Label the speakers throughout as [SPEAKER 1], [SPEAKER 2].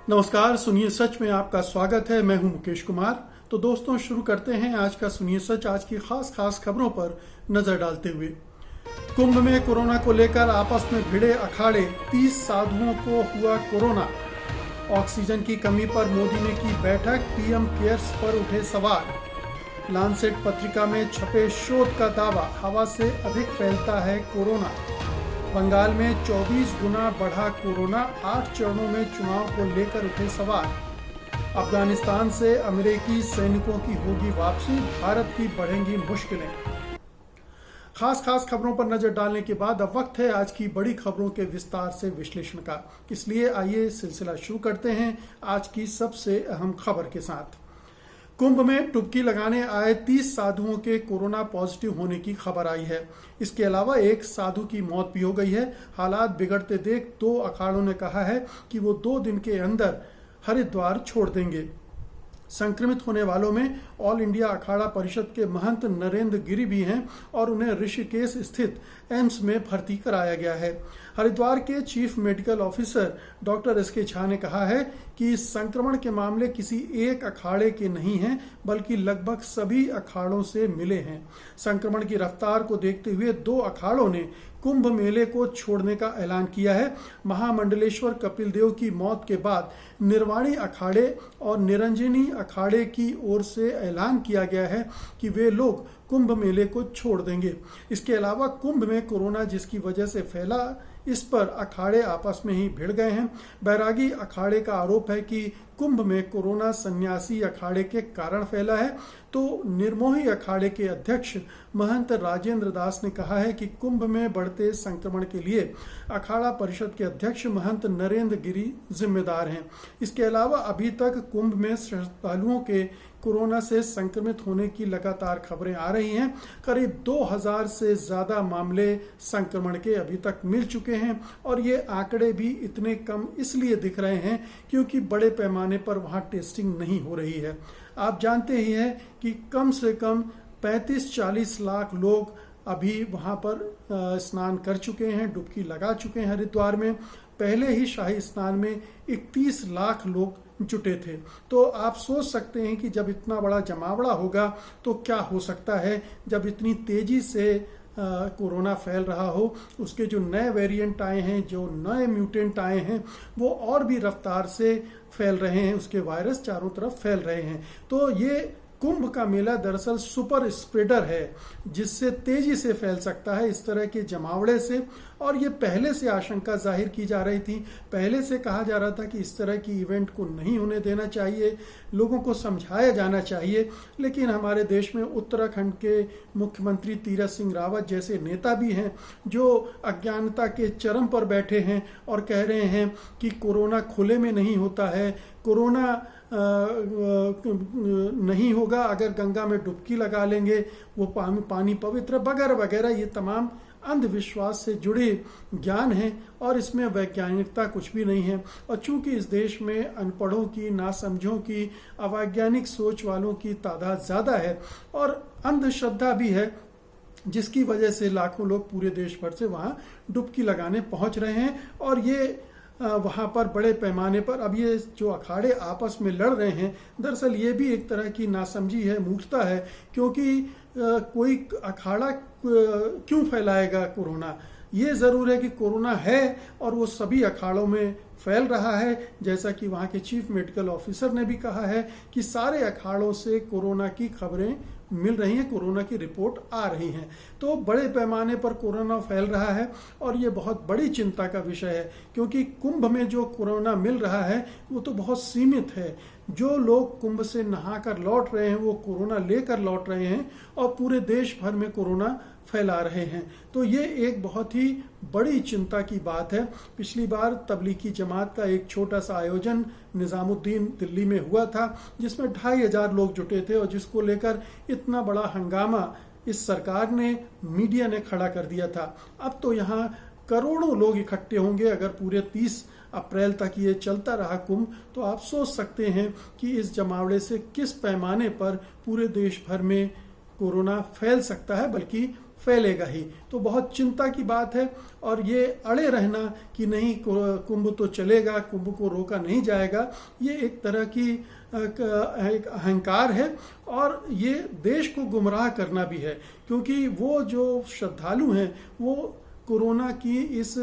[SPEAKER 1] नमस्कार, सुनिए सच में आपका स्वागत है। मैं हूं मुकेश कुमार। तो दोस्तों, शुरू करते हैं आज का सुनिए सच। आज की खास खबरों पर नजर डालते हुए, कुंभ में कोरोना को लेकर आपस में भिड़े अखाड़े, 30 साधुओं को हुआ कोरोना। ऑक्सीजन की कमी पर मोदी ने की बैठक, पीएम केयर्स पर उठे सवाल। लांसेट पत्रिका में छपे शोध का दावा, हवा से अधिक फैलता है कोरोना। बंगाल में 24 गुना बढ़ा कोरोना, 8 चरणों में चुनाव को लेकर उठे सवाल। अफगानिस्तान से अमेरिकी सैनिकों की होगी वापसी, भारत की बढ़ेंगी मुश्किलें। खास खबरों पर नजर डालने के बाद अब वक्त है आज की बड़ी खबरों के विस्तार से विश्लेषण का। इसलिए आइए सिलसिला शुरू करते हैं आज की सबसे अहम खबर के साथ। कुंभ में डुबकी लगाने आए 30 साधुओं के कोरोना पॉजिटिव होने की खबर आई है। इसके अलावा एक साधु की मौत भी हो गई है। हालात बिगड़ते देख 2 अखाड़ों ने कहा है कि वो 2 दिन के अंदर हरिद्वार छोड़ देंगे। संक्रमित होने वालों में ऑल इंडिया अखाड़ा परिषद के महंत नरेंद्र गिरी भी हैं और उन्हें ऋषिकेश स्थित एम्स में भर्ती कराया गया है। हरिद्वार के chief medical officer doctor S के झा ने कहा है कि इस संक्रमण के मामले किसी एक अखाड़े के नहीं हैं, बल्कि लगभग सभी अखाड़ों से मिले हैं। संक्रमण की रफ्तार को देखते हुए 2 अखाड़ों ने कुंभ मेले को छोड़ने का ऐलान किया है। महामंडलेश्वर कपिल देव की मौत के बाद निर्वाणी अखाड़े और निरंजनी अखाड़े की ओर से ऐलान किया गया है कि वे लोग कुंभ मेले को छोड़ देंगे। इसके अलावा कुंभ में कोरोना जिसकी वजह से फैला, इस पर अखाड़े आपस में ही भिड़ गए हैं। बैरागी अखाड़े का आरोप है कि कुंभ में कोरोना सन्यासी अखाड़े के कारण फैला है। तो निर्मोही अखाड़े के अध्यक्ष महंत राजेंद्र दास ने कहा है कि कुंभ में बढ़ते संक्रमण के लिए अखाड़ा परिषद के अध्यक्ष महंत नरेंद्र गिरी जिम्मेदार हैं। इसके अलावा अभी तक कुंभ में श्रद्धालुओं के कोरोना से संक्रमित होने की लगातार खबरें आ रही हैं। करीब 2000 से ज्यादा मामले संक्रमण के अभी तक मिल चुके हैं और ये आंकड़े भी इतने कम इसलिए दिख रहे हैं क्योंकि बड़े पैमाने पर वहां टेस्टिंग नहीं हो रही है। आप जानते ही हैं कि कम से कम 35-40 लाख लोग अभी वहां पर स्नान कर चुके हैं, डुबकी लगा चुके हैं हरिद्वार में। पहले ही शाही स्नान में 31 लाख लोग जुटे थे। तो आप सोच सकते हैं कि जब इतना बड़ा जमावड़ा होगा तो क्या हो सकता है। जब इतनी तेजी से कोरोना फैल रहा हो, उसके जो नए वेरिएंट आए हैं, जो नए म्यूटेंट आए हैं, वो और भी रफ्तार से फैल रहे हैं, उसके वायरस चारों तरफ फैल रहे हैं। तो ये कुंभ का मेला दरअसल सुपर स्प्रेडर है, जिससे तेजी से फैल सकता है इस तरह के जमावड़े से। और ये पहले से आशंका जाहिर की जा रही थी, पहले से कहा जा रहा था कि इस तरह की इवेंट को नहीं होने देना चाहिए, लोगों को समझाया जाना चाहिए। लेकिन हमारे देश में उत्तराखंड के मुख्यमंत्री तीरथ सिंह रावत जैसे नेता भी हैं जो अज्ञानता के चरम पर बैठे हैं और कह रहे हैं कि कोरोना खुले में नहीं होता है, कोरोना नहीं होगा अगर गंगा में डुबकी लगा लेंगे, वो पानी पवित्र, वगैरह वगैरह। ये तमाम अंधविश्वास से जुड़े ज्ञान है और इसमें वैज्ञानिकता कुछ भी नहीं है। और चूंकि इस देश में अनपढ़ों की, नासमझों की, अवैज्ञानिक सोच वालों की तादाद ज़्यादा है और अंधश्रद्धा भी है, जिसकी वजह से लाखों लोग पूरे देश भर से वहाँ डुबकी लगाने पहुँच रहे हैं। और ये वहाँ पर बड़े पैमाने पर अब ये जो अखाड़े आपस में लड़ रहे हैं, दरअसल ये भी एक तरह की नासमझी है, मूर्खता है। क्योंकि कोई अखाड़ा क्यों फैलाएगा कोरोना। ये ज़रूर है कि कोरोना है और वो सभी अखाड़ों में फैल रहा है। जैसा कि वहाँ के चीफ मेडिकल ऑफिसर ने भी कहा है कि सारे अखाड़ों से कोरोना की खबरें मिल रही हैं, कोरोना की रिपोर्ट आ रही हैं। तो बड़े पैमाने पर कोरोना फैल रहा है और ये बहुत बड़ी चिंता का विषय है, क्योंकि कुंभ में जो कोरोना मिल रहा है वो तो बहुत सीमित है। जो लोग कुंभ से नहाकर लौट रहे हैं वो कोरोना लेकर लौट रहे हैं और पूरे देश भर में कोरोना फैला रहे हैं। तो ये एक बहुत ही बड़ी चिंता की बात है। पिछली बार तबलीगी जमात का एक छोटा सा आयोजन निजामुद्दीन दिल्ली में हुआ था, जिसमें 2500 लोग जुटे थे और जिसको लेकर इतना बड़ा हंगामा इस सरकार ने, मीडिया ने खड़ा कर दिया था। अब तो यहाँ करोड़ों लोग इकट्ठे होंगे। अगर पूरे 30 अप्रैल तक ये चलता रहा कुंभ, तो आप सोच सकते हैं कि इस जमावड़े से किस पैमाने पर पूरे देश भर में कोरोना फैल सकता है, बल्कि फैलेगा ही। तो बहुत चिंता की बात है। और ये अड़े रहना कि नहीं कुंभ तो चलेगा, कुंभ को रोका नहीं जाएगा, ये एक तरह की एक अहंकार है और ये देश को गुमराह करना भी है। क्योंकि वो जो श्रद्धालु हैं वो कोरोना की इस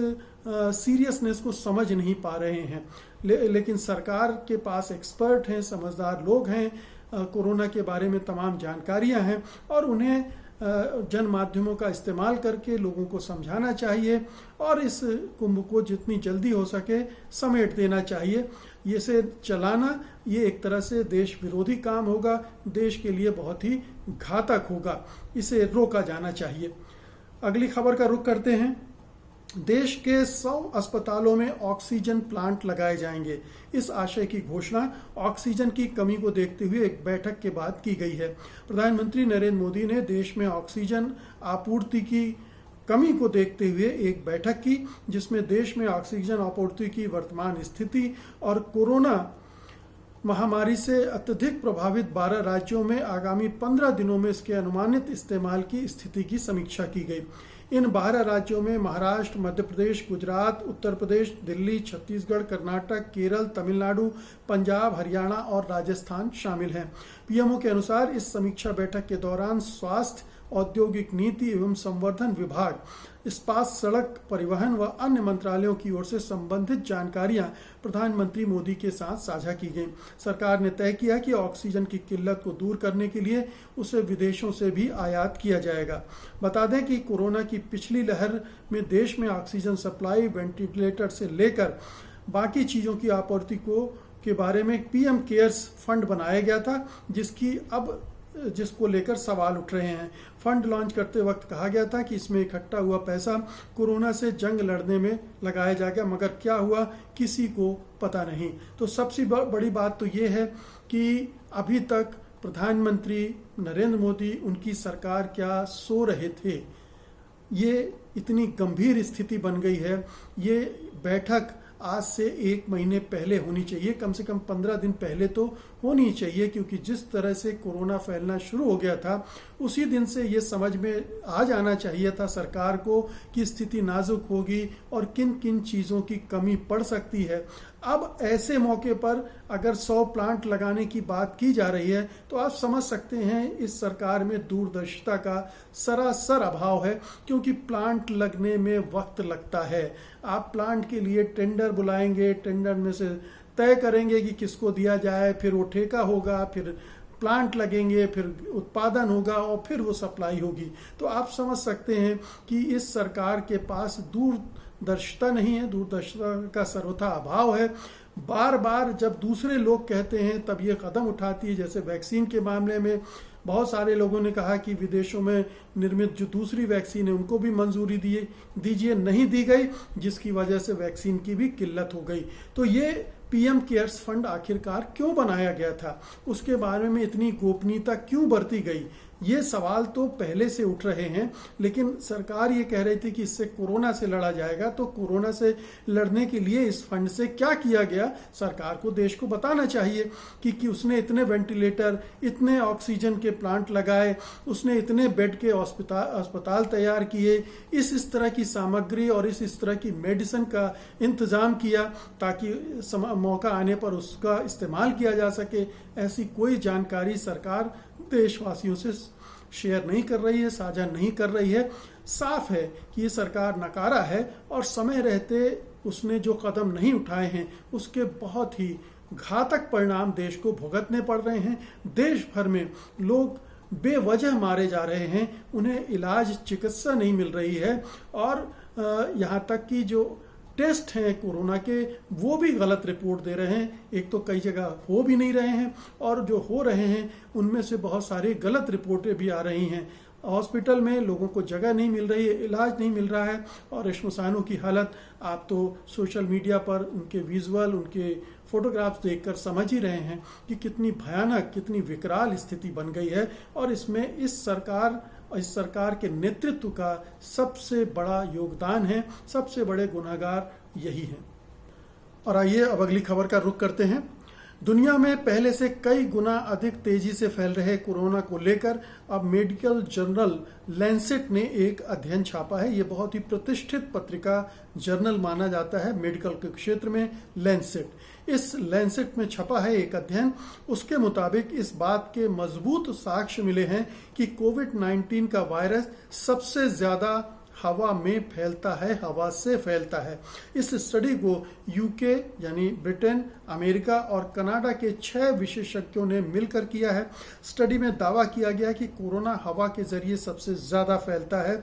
[SPEAKER 1] सीरियसनेस को समझ नहीं पा रहे हैं। लेकिन सरकार के पास एक्सपर्ट हैं, समझदार लोग हैं, कोरोना के बारे में तमाम जानकारियां हैं और उन्हें जन माध्यमों का इस्तेमाल करके लोगों को समझाना चाहिए और इस कुंभ को जितनी जल्दी हो सके समेट देना चाहिए। ये से चलाना ये एक तरह से देश विरोधी काम होगा, देश के लिए बहुत ही घातक होगा, इसे रोका जाना चाहिए। अगली खबर का रुख करते हैं। देश के 100 अस्पतालों में ऑक्सीजन प्लांट लगाए जाएंगे। इस आशय की घोषणा ऑक्सीजन की कमी को देखते हुए एक बैठक के बाद की गई है। प्रधानमंत्री नरेंद्र मोदी ने देश में ऑक्सीजन आपूर्ति की कमी को देखते हुए एक बैठक की, जिसमें देश में ऑक्सीजन आपूर्ति की वर्तमान स्थिति और कोरोना महामारी से अत्यधिक प्रभावित 12 राज्यों में आगामी 15 दिनों में इसके अनुमानित इस्तेमाल की स्थिति की समीक्षा की गई। इन 12 राज्यों में महाराष्ट्र, मध्य प्रदेश, गुजरात, उत्तर प्रदेश, दिल्ली, छत्तीसगढ़, कर्नाटक, केरल, तमिलनाडु, पंजाब, हरियाणा और राजस्थान शामिल हैं। पीएमओ के अनुसार इस समीक्षा बैठक के दौरान स्वास्थ्य, औद्योगिक नीति एवं संवर्धन विभाग, इस्पात, सड़क परिवहन व अन्य मंत्रालयों की ओर से संबंधित जानकारियां प्रधानमंत्री मोदी के साथ साझा की गई। सरकार ने तय किया कि ऑक्सीजन की किल्लत को दूर करने के लिए उसे विदेशों से भी आयात किया जाएगा। बता दें कि कोरोना की पिछली लहर में देश में ऑक्सीजन सप्लाई, वेंटिलेटर से लेकर बाकी चीज़ों की आपूर्ति के बारे में पीएम केयर्स फंड बनाया गया था, जिसको लेकर सवाल उठ रहे हैं। फंड लॉन्च करते वक्त कहा गया था कि इसमें इकट्ठा हुआ पैसा कोरोना से जंग लड़ने में लगाया जाएगा, मगर क्या हुआ किसी को पता नहीं। तो सबसे बड़ी बात तो ये है कि अभी तक प्रधानमंत्री नरेंद्र मोदी, उनकी सरकार क्या सो रहे थे। ये इतनी गंभीर स्थिति बन गई है। ये बैठक आज से 1 महीने पहले होनी चाहिए, कम से कम 15 दिन पहले तो होनी चाहिए, क्योंकि जिस तरह से कोरोना फैलना शुरू हो गया था उसी दिन से ये समझ में आ जाना चाहिए था सरकार को कि स्थिति नाजुक होगी और किन किन चीज़ों की कमी पड़ सकती है। अब ऐसे मौके पर अगर 100 प्लांट लगाने की बात की जा रही है तो आप समझ सकते हैं इस सरकार में दूरदर्शिता का सरासर अभाव है, क्योंकि प्लांट लगने में वक्त लगता है। आप प्लांट के लिए टेंडर बुलाएंगे, टेंडर में से तय करेंगे कि किसको दिया जाए, फिर वो ठेका होगा, फिर प्लांट लगेंगे, फिर उत्पादन होगा और फिर वो सप्लाई होगी। तो आप समझ सकते हैं कि इस सरकार के पास दूरदर्शिता नहीं है, दूरदर्शिता का सर्वथा अभाव है। बार बार जब दूसरे लोग कहते हैं तब ये कदम उठाती है। जैसे वैक्सीन के मामले में बहुत सारे लोगों ने कहा कि विदेशों में निर्मित जो दूसरी वैक्सीन है उनको भी मंजूरी दीजिए, नहीं दी गई, जिसकी वजह से वैक्सीन की भी किल्लत हो गई। तो ये पीएम केयर्स फंड आखिरकार क्यों बनाया गया था, उसके बारे में इतनी गोपनीयता क्यों बरती गई, ये सवाल तो पहले से उठ रहे हैं। लेकिन सरकार ये कह रही थी कि इससे कोरोना से लड़ा जाएगा, तो कोरोना से लड़ने के लिए इस फंड से क्या किया गया, सरकार को देश को बताना चाहिए कि उसने इतने वेंटिलेटर, इतने ऑक्सीजन के प्लांट लगाए, उसने इतने बेड के अस्पताल तैयार किए, इस तरह की सामग्री और इस तरह की मेडिसिन का इंतजाम किया ताकि मौका आने पर उसका इस्तेमाल किया जा सके। ऐसी कोई जानकारी सरकार देशवासियों से शेयर नहीं कर रही है, साझा नहीं कर रही है। साफ है कि ये सरकार नकारा है और समय रहते उसने जो कदम नहीं उठाए हैं उसके बहुत ही घातक परिणाम देश को भुगतने पड़ रहे हैं। देश भर में लोग बेवजह मारे जा रहे हैं, उन्हें इलाज, चिकित्सा नहीं मिल रही है और यहाँ तक कि जो टेस्ट हैं कोरोना के वो भी गलत रिपोर्ट दे रहे हैं। एक तो कई जगह हो भी नहीं रहे हैं और जो हो रहे हैं उनमें से बहुत सारी गलत रिपोर्टें भी आ रही हैं। हॉस्पिटल में लोगों को जगह नहीं मिल रही है, इलाज नहीं मिल रहा है और रेशमसानों की हालत आप तो सोशल मीडिया पर उनके विजुअल, उनके फोटोग्राफ्स देखकर समझ ही रहे हैं कि कितनी भयानक, कितनी विकराल स्थिति बन गई है। और इसमें इस सरकार के नेतृत्व का सबसे बड़ा योगदान है, सबसे बड़े गुनहगार यही हैं। और आइए अब अगली खबर का रुख करते हैं। दुनिया में पहले से कई गुना अधिक तेजी से फैल रहे कोरोना को लेकर अब मेडिकल जर्नल लैंसेट ने एक अध्ययन छापा है। ये बहुत ही प्रतिष्ठित पत्रिका जर्नल माना जाता है मेडिकल के क्षेत्र में, लैंसेट। इस लैंसेट में छपा है एक अध्ययन। उसके मुताबिक इस बात के मजबूत साक्ष्य मिले हैं कि कोविड-19 का वायरस सबसे ज्यादा हवा में फैलता है, हवा से फैलता है। इस स्टडी को यूके यानी ब्रिटेन, अमेरिका और कनाडा के 6 विशेषज्ञों ने मिलकर किया है। स्टडी में दावा किया गया कि कोरोना हवा के जरिए सबसे ज्यादा फैलता है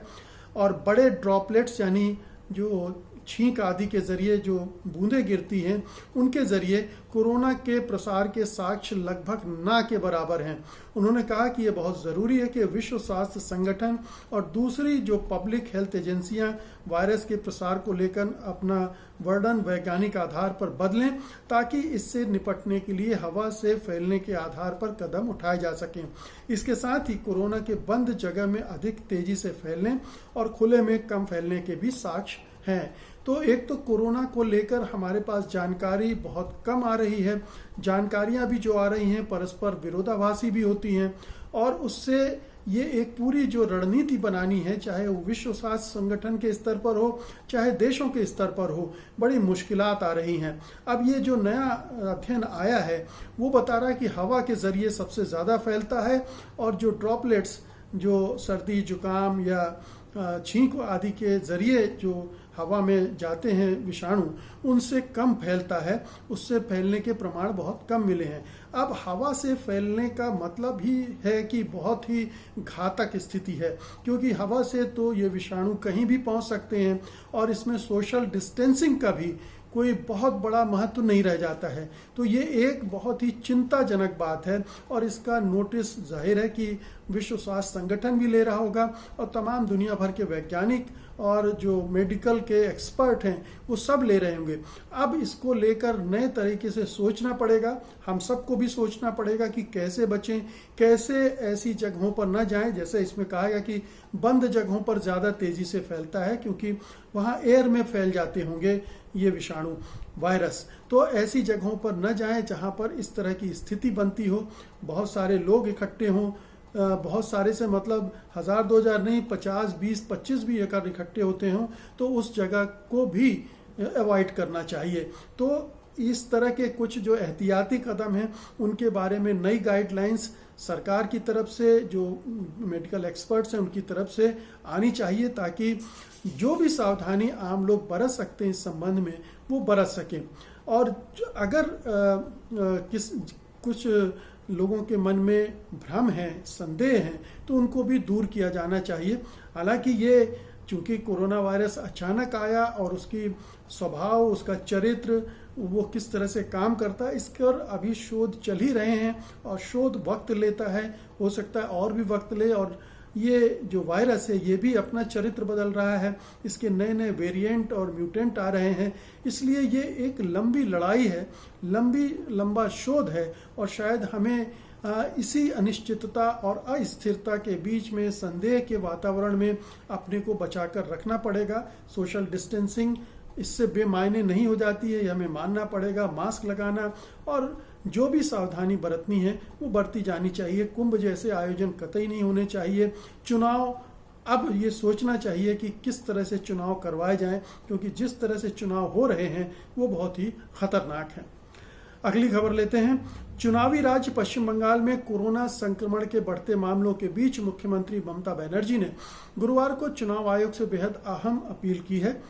[SPEAKER 1] और बड़े ड्रॉपलेट्स यानी जो छींक आदि के जरिए जो बूंदें गिरती हैं उनके जरिए कोरोना के प्रसार के साक्ष्य लगभग ना के बराबर हैं। उन्होंने कहा कि यह बहुत ज़रूरी है कि विश्व स्वास्थ्य संगठन और दूसरी जो पब्लिक हेल्थ एजेंसियां वायरस के प्रसार को लेकर अपना वर्णन वैज्ञानिक आधार पर बदलें ताकि इससे निपटने के लिए हवा से फैलने के आधार पर कदम उठाए जा सकें। इसके साथ ही कोरोना के बंद जगह में अधिक तेजी से फैलने और खुले में कम फैलने के भी साक्ष्य हैं। तो एक तो कोरोना को लेकर हमारे पास जानकारी बहुत कम आ रही है। जानकारियां भी जो आ रही हैं परस्पर विरोधाभासी भी होती हैं और उससे ये एक पूरी जो रणनीति बनानी है, चाहे वो विश्व स्वास्थ्य संगठन के स्तर पर हो चाहे देशों के स्तर पर हो, बड़ी मुश्किलात आ रही हैं। अब ये जो नया अध्ययन आया है वो बता रहा है कि हवा के जरिए सबसे ज़्यादा फैलता है और जो ड्रॉपलेट्स जो सर्दी जुकाम या छींक आदि के जरिए जो हवा में जाते हैं विषाणु, उनसे कम फैलता है, उससे फैलने के प्रमाण बहुत कम मिले हैं। अब हवा से फैलने का मतलब ही है कि बहुत ही घातक स्थिति है, क्योंकि हवा से तो ये विषाणु कहीं भी पहुंच सकते हैं और इसमें सोशल डिस्टेंसिंग का भी कोई बहुत बड़ा महत्व नहीं रह जाता है। तो ये एक बहुत ही चिंताजनक बात है और इसका नोटिस जाहिर है कि विश्व स्वास्थ्य संगठन भी ले रहा होगा और तमाम दुनिया भर के वैज्ञानिक और जो मेडिकल के एक्सपर्ट हैं वो सब ले रहे होंगे। अब इसको लेकर नए तरीके से सोचना पड़ेगा, हम सबको भी सोचना पड़ेगा कि कैसे बचें, कैसे ऐसी जगहों पर न जाएं। जैसे इसमें कहा गया कि बंद जगहों पर ज़्यादा तेज़ी से फैलता है क्योंकि वहाँ एयर में फैल जाते होंगे ये विषाणु वायरस। तो ऐसी जगहों पर न जाएं जहाँ पर इस तरह की स्थिति बनती हो, बहुत सारे लोग इकट्ठे हों, बहुत सारे से मतलब 1000-2000 नहीं, 50, 20, 25 भी अगर इकट्ठे होते हों तो उस जगह को भी अवॉइड करना चाहिए। तो इस तरह के कुछ जो एहतियाती कदम हैं उनके बारे में नई गाइडलाइंस सरकार की तरफ से, जो मेडिकल एक्सपर्ट्स हैं उनकी तरफ से आनी चाहिए ताकि जो भी सावधानी आम लोग बरत सकते हैं इस संबंध में वो बरत सकें। और अगर कुछ लोगों के मन में भ्रम है, संदेह है, तो उनको भी दूर किया जाना चाहिए। हालांकि ये चूंकि कोरोना वायरस अचानक आया और उसकी स्वभाव, उसका चरित्र, वो किस तरह से काम करता है, इस पर अभी शोध चल ही रहे हैं और शोध वक्त लेता है, हो सकता है और भी वक्त ले। और ये जो वायरस है ये भी अपना चरित्र बदल रहा है, इसके नए नए वेरिएंट और म्यूटेंट आ रहे हैं, इसलिए ये एक लंबी लड़ाई है, लंबा शोध है और शायद हमें इसी अनिश्चितता और अस्थिरता के बीच में, संदेह के वातावरण में अपने को बचाकर रखना पड़ेगा। सोशल डिस्टेंसिंग इससे बेमायने नहीं हो जाती है, ये हमें मानना पड़ेगा। मास्क लगाना और जो भी सावधानी बरतनी है वो बरती जानी चाहिए। कुंभ जैसे आयोजन कतई नहीं होने चाहिए। चुनाव अब ये सोचना चाहिए कि किस तरह से चुनाव करवाए जाएं, क्योंकि जिस तरह से चुनाव हो रहे हैं वो बहुत ही खतरनाक है। अगली खबर लेते हैं। चुनावी राज्य पश्चिम बंगाल में कोरोना संक्रमण के बढ़ते मामलों के बीच मुख्यमंत्री ममता बनर्जी ने गुरुवार को चुनाव आयोग से बेहद अहम अपील की है।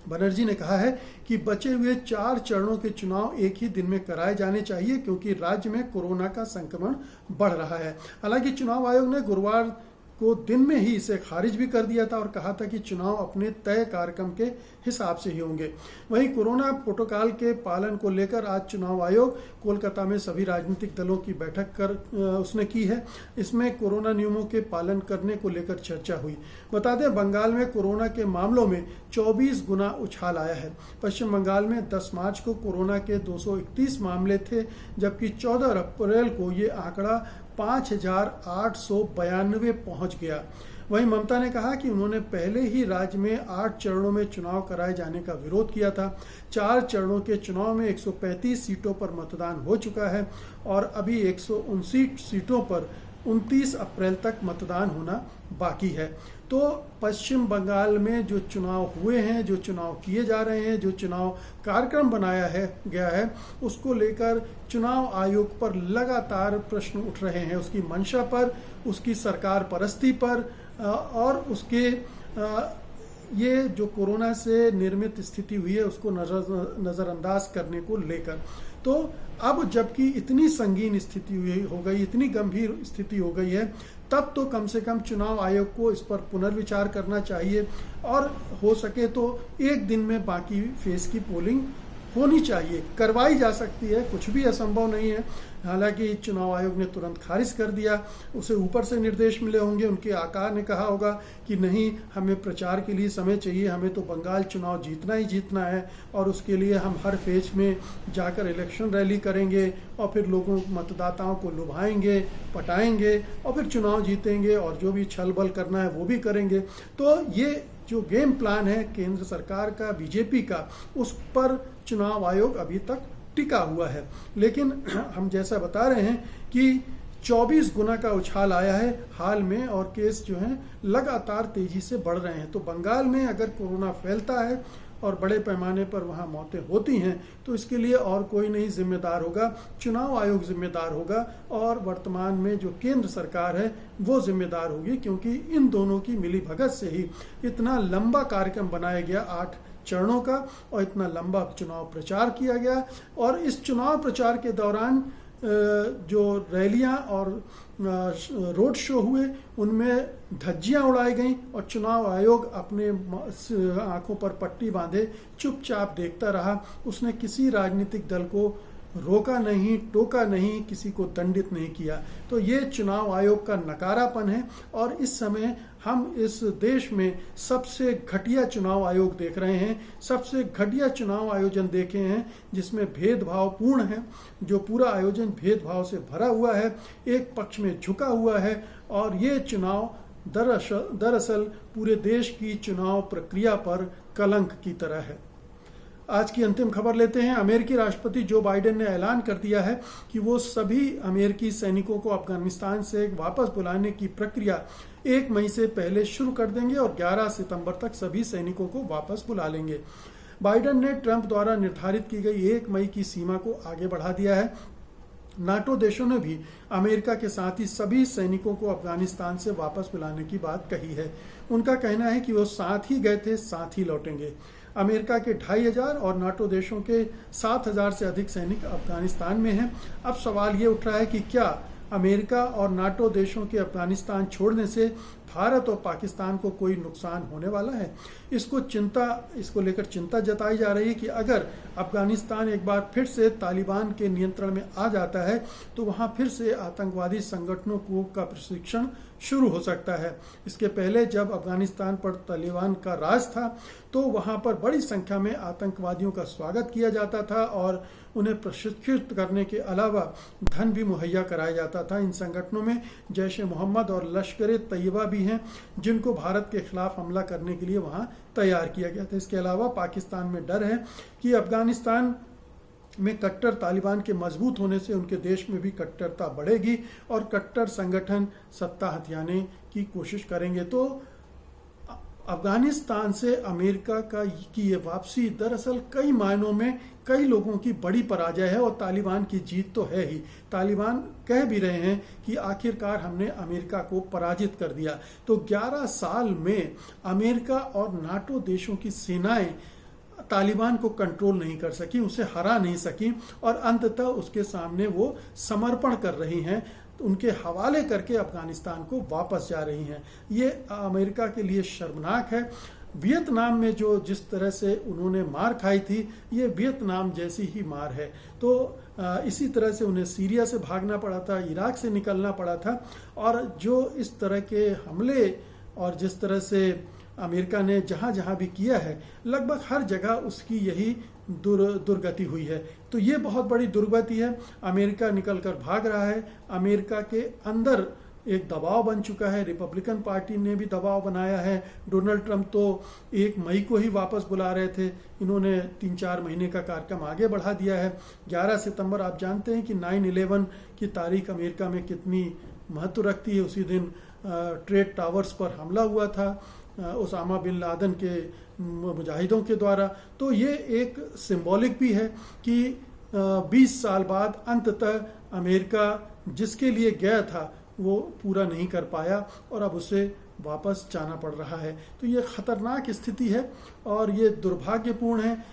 [SPEAKER 1] बनर्जी ने कहा है कि बचे हुए 4 चरणों के चुनाव एक ही दिन में कराए जाने चाहिए क्योंकि राज्य में कोरोना का संक्रमण बढ़ रहा है। हालांकि चुनाव आयोग ने गुरुवार को दिन में ही इसे खारिज भी कर दिया था और कहा था कि चुनाव अपने तय कार्यक्रम के हिसाब से ही होंगे। वहीं कोरोना प्रोटोकॉल के पालन को लेकर आज चुनाव आयोग कोलकाता में सभी राजनीतिक दलों की बैठक उसने की है। इसमें कोरोना नियमों के पालन करने को लेकर चर्चा हुई। बता दें, बंगाल में कोरोना के मामलों में 24 गुना उछाल आया है। पश्चिम बंगाल में 10 मार्च को कोरोना के 231 मामले थे, जबकि 14 अप्रैल को ये आंकड़ा 5,892 पहुंच गया। वहीं ममता ने कहा कि उन्होंने पहले ही राज्य में 8 चरणों में चुनाव कराए जाने का विरोध किया था। 4 चरणों के चुनाव में 135 सीटों पर मतदान हो चुका है और अभी 159 सीटों पर 29 अप्रैल तक मतदान होना बाकी है। तो पश्चिम बंगाल में जो चुनाव हुए हैं, जो चुनाव किए जा रहे हैं, जो चुनाव कार्यक्रम बनाया गया है, उसको लेकर चुनाव आयोग पर लगातार प्रश्न उठ रहे हैं, उसकी मंशा पर, उसकी सरकार परस्ती पर और उसके ये जो कोरोना से निर्मित स्थिति हुई है उसको नज़रअंदाज करने को लेकर। तो अब जबकि इतनी संगीन स्थिति हो गई, इतनी गंभीर स्थिति हो गई है, तब तो कम से कम चुनाव आयोग को इस पर पुनर्विचार करना चाहिए और हो सके तो एक दिन में बाकी फेज की पोलिंग होनी चाहिए, करवाई जा सकती है, कुछ भी असंभव नहीं है। हालांकि चुनाव आयोग ने तुरंत खारिज कर दिया, उसे ऊपर से निर्देश मिले होंगे, उनके आकार ने कहा होगा कि नहीं, हमें प्रचार के लिए समय चाहिए, हमें तो बंगाल चुनाव जीतना ही जीतना है और उसके लिए हम हर फेज में जाकर इलेक्शन रैली करेंगे और फिर लोगों मतदाताओं को लुभाएंगे, पटाएंगे और फिर चुनाव जीतेंगे और जो भी छल बल करना है वो भी करेंगे। तो ये जो गेम प्लान है केंद्र सरकार का, बीजेपी का, उस पर चुनाव आयोग अभी तक टिका हुआ है। लेकिन हम जैसा बता रहे हैं कि 24 गुना का उछाल आया है हाल में और केस जो हैं लगातार तेजी से बढ़ रहे हैं। तो बंगाल में अगर कोरोना फैलता है और बड़े पैमाने पर वहाँ मौतें होती हैं तो इसके लिए और कोई नहीं जिम्मेदार होगा, चुनाव आयोग जिम्मेदार होगा और वर्तमान में जो केंद्र सरकार है वो जिम्मेदार होगी, क्योंकि इन दोनों की मिलीभगत से ही इतना लंबा कार्यक्रम बनाया गया 8 चरणों का और इतना लंबा चुनाव प्रचार किया गया। और इस चुनाव प्रचार के दौरान जो रैलियां और रोड शो हुए उनमें धज्जियां उड़ाई गईं और चुनाव आयोग अपने आंखों पर पट्टी बांधे चुपचाप देखता रहा। उसने किसी राजनीतिक दल को रोका नहीं, टोका नहीं, किसी को दंडित नहीं किया। तो ये चुनाव आयोग का नकारापन है और इस समय हम इस देश में सबसे घटिया चुनाव आयोग देख रहे हैं, सबसे घटिया चुनाव आयोजन देखे हैं जिसमें भेदभाव पूर्ण है, जो पूरा आयोजन भेदभाव से भरा हुआ है, एक पक्ष में झुका हुआ है और ये चुनाव दरअसल पूरे देश की चुनाव प्रक्रिया पर कलंक की तरह है। आज की अंतिम खबर लेते हैं। अमेरिकी राष्ट्रपति जो बाइडेन ने ऐलान कर दिया है कि वो सभी अमेरिकी सैनिकों को अफगानिस्तान से वापस बुलाने की प्रक्रिया 1 मई से पहले शुरू कर देंगे और 11 सितंबर तक सभी सैनिकों को वापस बुला लेंगे। बाइडेन ने ट्रंप द्वारा निर्धारित की गई 1 मई की सीमा को आगे बढ़ा दिया है। नाटो देशों ने भी अमेरिका के साथ ही सभी सैनिकों को अफगानिस्तान से वापस बुलाने की बात कही है। उनका कहना है कि वो साथ ही गए थे, साथ ही लौटेंगे। अमेरिका के 2,500 और नाटो देशों के 7,000 से अधिक सैनिक अफगानिस्तान में हैं। अब सवाल ये उठ रहा है कि क्या अमेरिका और नाटो देशों के अफगानिस्तान छोड़ने से भारत और पाकिस्तान को कोई नुकसान होने वाला है। इसको लेकर चिंता जताई जा रही है कि अगर अफगानिस्तान एक बार फिर से तालिबान के नियंत्रण में आ जाता है तो वहां फिर से आतंकवादी संगठनों का प्रशिक्षण शुरू हो सकता है। इसके पहले जब अफगानिस्तान पर तालिबान का राज था तो वहां पर बड़ी संख्या में आतंकवादियों का स्वागत किया जाता था और उन्हें प्रशिक्षित करने के अलावा धन भी मुहैया कराया जाता था। इन संगठनों में जैश-ए-मोहम्मद और लश्कर-ए-तैयबा भी हैं जिनको भारत के खिलाफ हमला करने के लिए वहां तैयार किया गया था। इसके अलावा पाकिस्तान में डर है कि अफगानिस्तान में कट्टर तालिबान के मजबूत होने से उनके देश में भी कट्टरता बढ़ेगी और कट्टर संगठन सत्ता हथियाने की कोशिश करेंगे। तो अफगानिस्तान से अमेरिका की ये वापसी दरअसल कई मायनों में कई लोगों की बड़ी पराजय है और तालिबान की जीत तो है ही। तालिबान कह भी रहे हैं कि आखिरकार हमने अमेरिका को पराजित कर दिया। तो 11 साल में अमेरिका और नाटो देशों की सेनाएं तालिबान को कंट्रोल नहीं कर सकी, उसे हरा नहीं सकी और अंततः उसके सामने वो समर्पण कर रही हैं, उनके हवाले करके अफगानिस्तान को वापस जा रही हैं। ये अमेरिका के लिए शर्मनाक है। वियतनाम में जो जिस तरह से उन्होंने मार खाई थी, ये वियतनाम जैसी ही मार है। तो इसी तरह से उन्हें सीरिया से भागना पड़ा था, इराक से निकलना पड़ा था और जो इस तरह के हमले और जिस तरह से अमेरिका ने जहाँ जहाँ भी किया है लगभग हर जगह उसकी यही दुर्गति हुई है। तो ये बहुत बड़ी दुर्गति है। अमेरिका निकल कर भाग रहा है। अमेरिका के अंदर एक दबाव बन चुका है। रिपब्लिकन पार्टी ने भी दबाव बनाया है। डोनाल्ड ट्रंप तो 1 मई को ही वापस बुला रहे थे, इन्होंने 3-4 महीने का कार्यक्रम आगे बढ़ा दिया है। 11 सितंबर आप जानते हैं कि 9/11 की तारीख अमेरिका में कितनी महत्व रखती है। उसी दिन ट्रेड टावर्स पर हमला हुआ था ओसामा बिन लादेन के मुजाहिदों के द्वारा। तो ये एक सिंबॉलिक भी है कि 20 साल बाद अंततः अमेरिका जिसके लिए गया था वो पूरा नहीं कर पाया और अब उसे वापस जाना पड़ रहा है। तो ये खतरनाक स्थिति है और ये दुर्भाग्यपूर्ण है।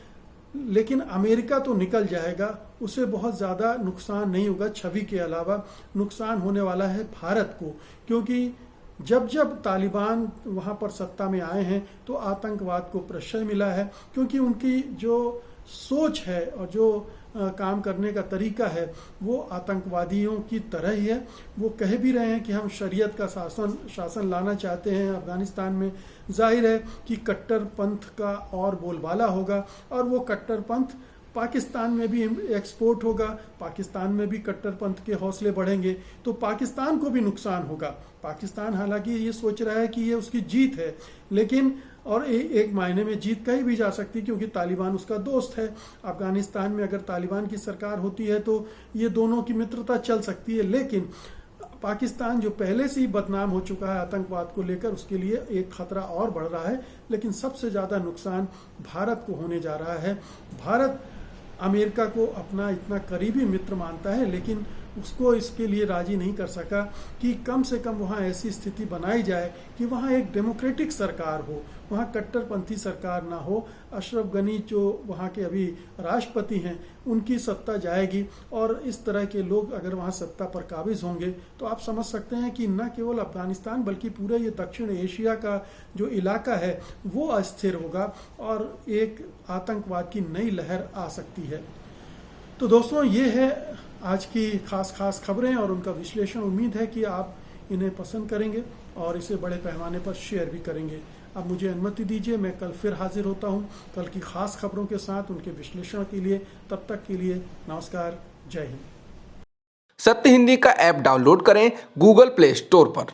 [SPEAKER 1] लेकिन अमेरिका तो निकल जाएगा, उसे बहुत ज़्यादा नुकसान नहीं होगा। छवि के अलावा नुकसान होने वाला है भारत को, क्योंकि जब जब तालिबान वहाँ पर सत्ता में आए हैं तो आतंकवाद को प्रश्रय मिला है, क्योंकि उनकी जो सोच है और जो काम करने का तरीका है वो आतंकवादियों की तरह ही है। वो कह भी रहे हैं कि हम शरीयत का शासन लाना चाहते हैं अफगानिस्तान में। जाहिर है कि कट्टरपंथ का और बोलबाला होगा और वो कट्टरपंथ पाकिस्तान में भी एक्सपोर्ट होगा, पाकिस्तान में भी कट्टरपंथ के हौसले बढ़ेंगे तो पाकिस्तान को भी नुकसान होगा। पाकिस्तान हालांकि ये सोच रहा है कि ये उसकी जीत है, लेकिन और एक मायने में जीत कही भी जा सकती क्योंकि तालिबान उसका दोस्त है। अफगानिस्तान में अगर तालिबान की सरकार होती है तो ये दोनों की मित्रता चल सकती है, लेकिन पाकिस्तान जो पहले से ही बदनाम हो चुका है आतंकवाद को लेकर, उसके लिए एक खतरा और बढ़ रहा है। लेकिन सबसे ज़्यादा नुकसान भारत को होने जा रहा है। भारत अमेरिका को अपना इतना करीबी मित्र मानता है, लेकिन उसको इसके लिए राजी नहीं कर सका कि कम से कम वहाँ ऐसी स्थिति बनाई जाए कि वहाँ एक डेमोक्रेटिक सरकार हो, वहाँ कट्टरपंथी सरकार ना हो। अशरफ गनी जो वहाँ के अभी राष्ट्रपति हैं उनकी सत्ता जाएगी और इस तरह के लोग अगर वहाँ सत्ता पर काबिज होंगे तो आप समझ सकते हैं कि न केवल अफगानिस्तान बल्कि पूरे ये दक्षिण एशिया का जो इलाका है वो अस्थिर होगा और एक आतंकवाद की नई लहर आ सकती है। तो दोस्तों, ये है आज की खास खबरें और उनका विश्लेषण। उम्मीद है कि आप इन्हें पसंद करेंगे और इसे बड़े पैमाने पर शेयर भी करेंगे। अब मुझे अनुमति दीजिए, मैं कल फिर हाजिर होता हूं कल की खास खबरों के साथ, उनके विश्लेषण के लिए। तब तक के लिए नमस्कार, जय हिंद।
[SPEAKER 2] सत्य हिंदी का ऐप डाउनलोड करें गूगल प्ले स्टोर पर।